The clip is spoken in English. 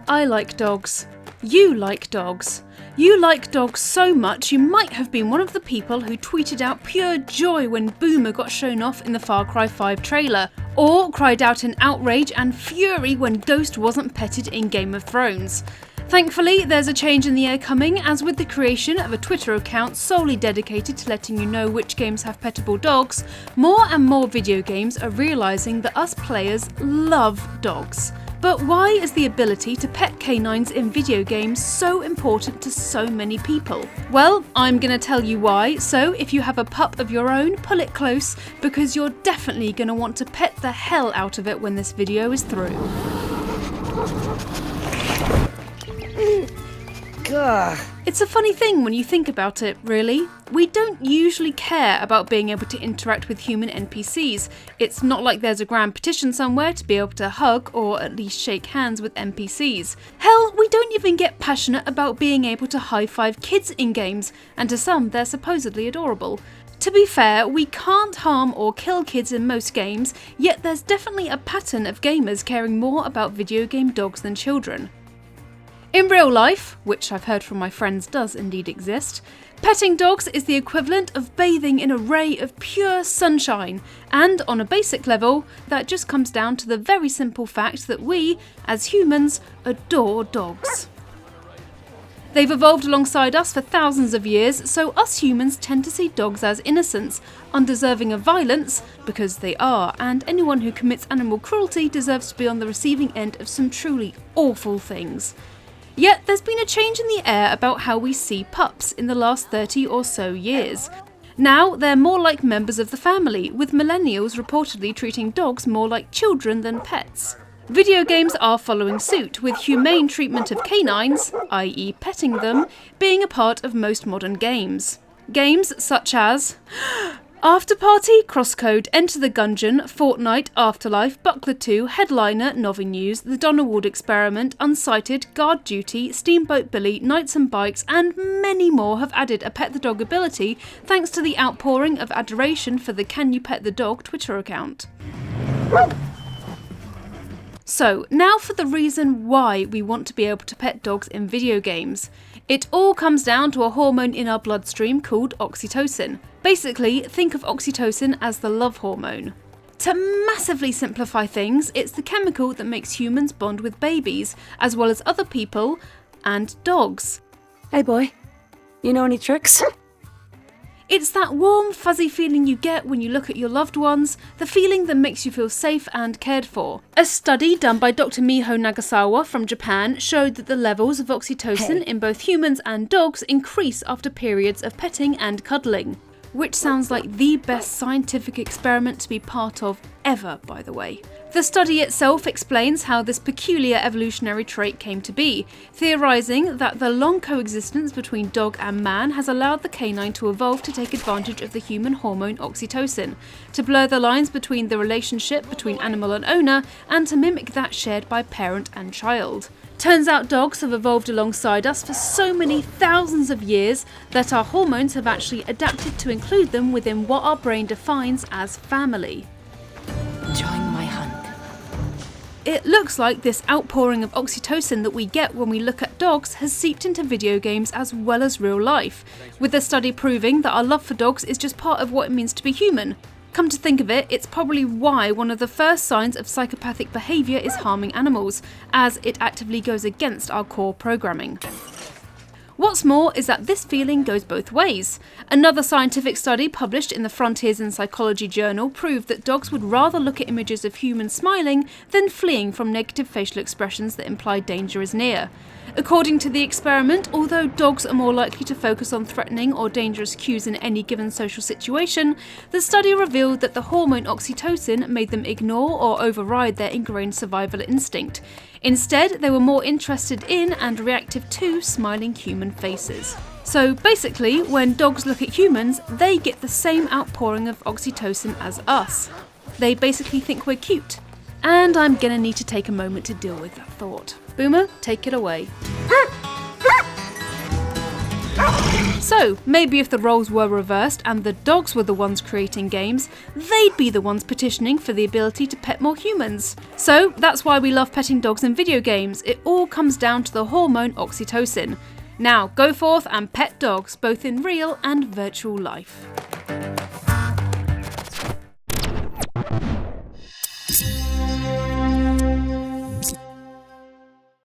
I like dogs. You like dogs. You like dogs so much you might have been one of the people who tweeted out pure joy when Boomer got shown off in the Far Cry 5 trailer, or cried out in outrage and fury when Ghost wasn't petted in Game of Thrones. Thankfully, there's a change in the air coming, as with the creation of a Twitter account solely dedicated to letting you know which games have pettable dogs, more and more video games are realising that us players love dogs. But why is the ability to pet canines in video games so important to so many people? Well, I'm going to tell you why, so if you have a pup of your own, pull it close, because you're definitely going to want to pet the hell out of it when this video is through. Gah. It's a funny thing when you think about it, really. We don't usually care about being able to interact with human NPCs. It's not like there's a grand petition somewhere to be able to hug or at least shake hands with NPCs. Hell, we don't even get passionate about being able to high-five kids in games, and to some they're supposedly adorable. To be fair, we can't harm or kill kids in most games, yet there's definitely a pattern of gamers caring more about video game dogs than children. In real life, which I've heard from my friends does indeed exist, petting dogs is the equivalent of bathing in a ray of pure sunshine, and on a basic level, that just comes down to the very simple fact that we, as humans, adore dogs. They've evolved alongside us for thousands of years, so us humans tend to see dogs as innocents, undeserving of violence, because they are, and anyone who commits animal cruelty deserves to be on the receiving end of some truly awful things. Yet there's been a change in the air about how we see pups in the last 30 or so years. Now they're more like members of the family, with millennials reportedly treating dogs more like children than pets. Video games are following suit, with humane treatment of canines, i.e. petting them, being a part of most modern games. Games such as After Party, Crosscode, Enter the Gungeon, Fortnite, Afterlife, Buckler 2, Headliner, Novi News, The Donnerwood Experiment, Unsighted, Guard Duty, Steamboat Billy, Knights and Bikes, and many more have added a pet the dog ability thanks to the outpouring of adoration for the Can You Pet the Dog Twitter account. So, now for the reason why we want to be able to pet dogs in video games. It all comes down to a hormone in our bloodstream called oxytocin. Basically, think of oxytocin as the love hormone. To massively simplify things, it's the chemical that makes humans bond with babies, as well as other people and dogs. Hey boy, you know any tricks? It's that warm, fuzzy feeling you get when you look at your loved ones, the feeling that makes you feel safe and cared for. A study done by Dr. Miho Nagasawa from Japan showed that the levels of oxytocin in both humans and dogs increase after periods of petting and cuddling. Which sounds like the best scientific experiment to be part of ever, by the way. The study itself explains how this peculiar evolutionary trait came to be, theorising that the long coexistence between dog and man has allowed the canine to evolve to take advantage of the human hormone oxytocin, to blur the lines between the relationship between animal and owner, and to mimic that shared by parent and child. Turns out dogs have evolved alongside us for so many thousands of years that our hormones have actually adapted to include them within what our brain defines as family. Join my hunt. It looks like this outpouring of oxytocin that we get when we look at dogs has seeped into video games as well as real life, with the study proving that our love for dogs is just part of what it means to be human. Come to think of it, it's probably why one of the first signs of psychopathic behaviour is harming animals, as it actively goes against our core programming. What's more is that this feeling goes both ways. Another scientific study published in the Frontiers in Psychology journal proved that dogs would rather look at images of humans smiling than fleeing from negative facial expressions that imply danger is near. According to the experiment, although dogs are more likely to focus on threatening or dangerous cues in any given social situation, the study revealed that the hormone oxytocin made them ignore or override their ingrained survival instinct. Instead, they were more interested in and reactive to smiling human faces. So basically, when dogs look at humans, they get the same outpouring of oxytocin as us. They basically think we're cute. And I'm gonna need to take a moment to deal with that thought. Boomer, take it away. So, maybe if the roles were reversed and the dogs were the ones creating games, they'd be the ones petitioning for the ability to pet more humans. So, that's why we love petting dogs in video games. It all comes down to the hormone oxytocin. Now, go forth and pet dogs, both in real and virtual life.